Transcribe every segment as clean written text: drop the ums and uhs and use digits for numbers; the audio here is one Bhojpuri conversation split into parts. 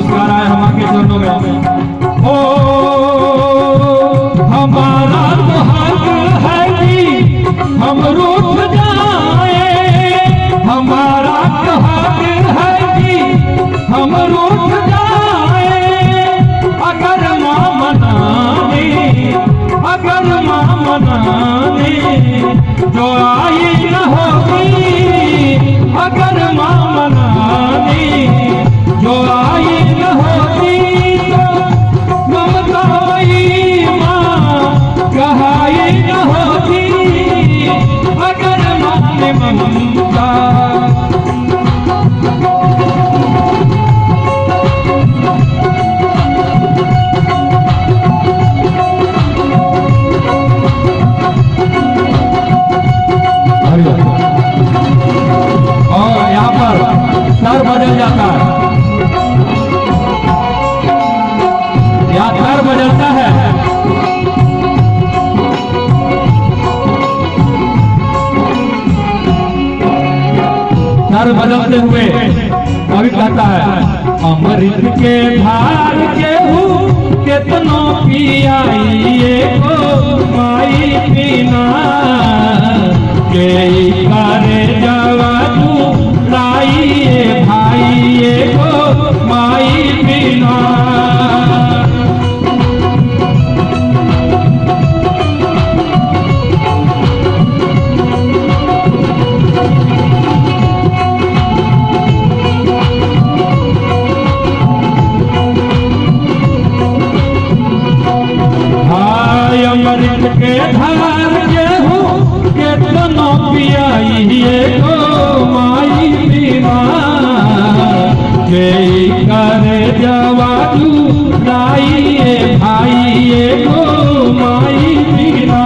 पुरस्कार आए हम आपके चरणों में। ओ हमारा तो हक है कि हम रूठ जाए, हमारा तो हक है कि हम रूठ जाए। अगर माँ मनाने, अगर माँ मनाने जो आई न होगी, अगर माँ मनाने जो आई न होती तो ममताई माँ कहाई न होती। अगर माँ ने ममता और यहाँ पर सर बदल जाता है, यहाँ सर बदलता है। सर बदलते हुए कवि कहता है अमृत के धार के हूँ कितनों पियाइए को माई पीना के करे जवा तू लाइए भाइये को माई बिना। हाय अमृत के धार के हूँ कितनों पियाइए को माई बिना के करे जवा तू लाइए भाइये को माई बिना।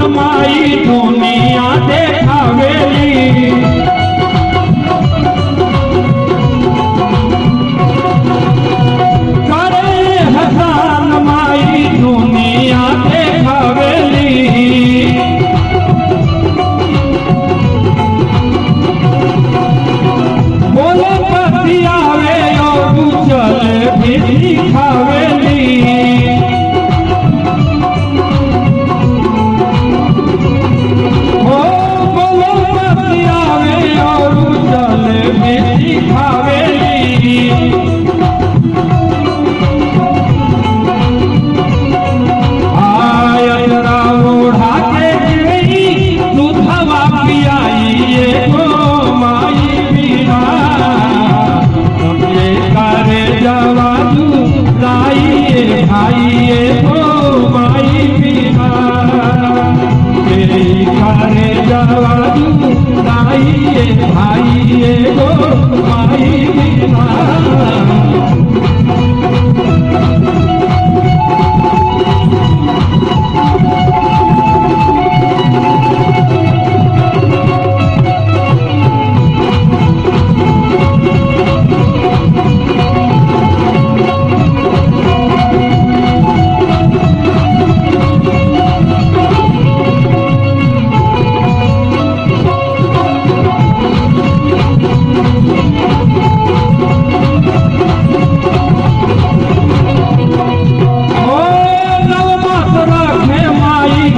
माई दुनिया देखावेली, करे हसान माई दुनिया देखावेली। बोले बतियावे और चले भी दिखावेली। भाइये हो माई बिना तेरी करे जवाजू लाइए भाइये हो माई बिना।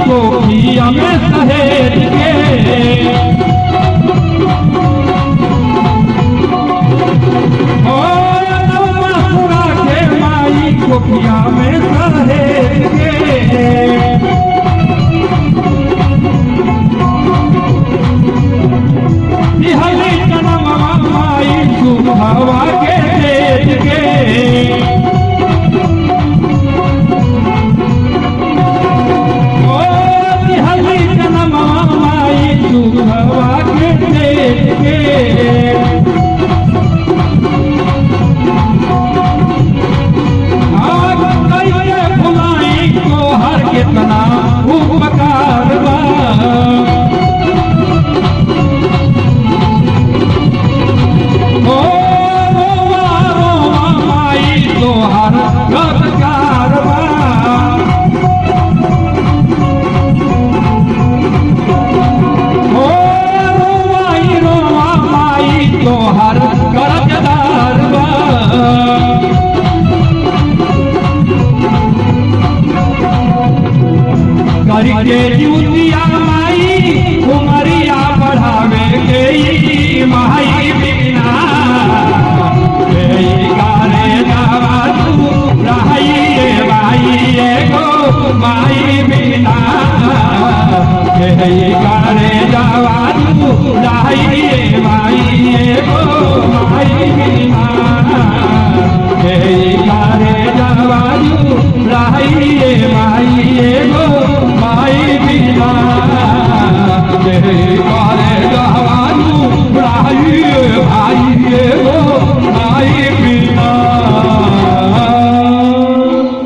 कोकिया में सहेज के हरी जन्म माई सुहावा के तेज के ओ યુતિયામાં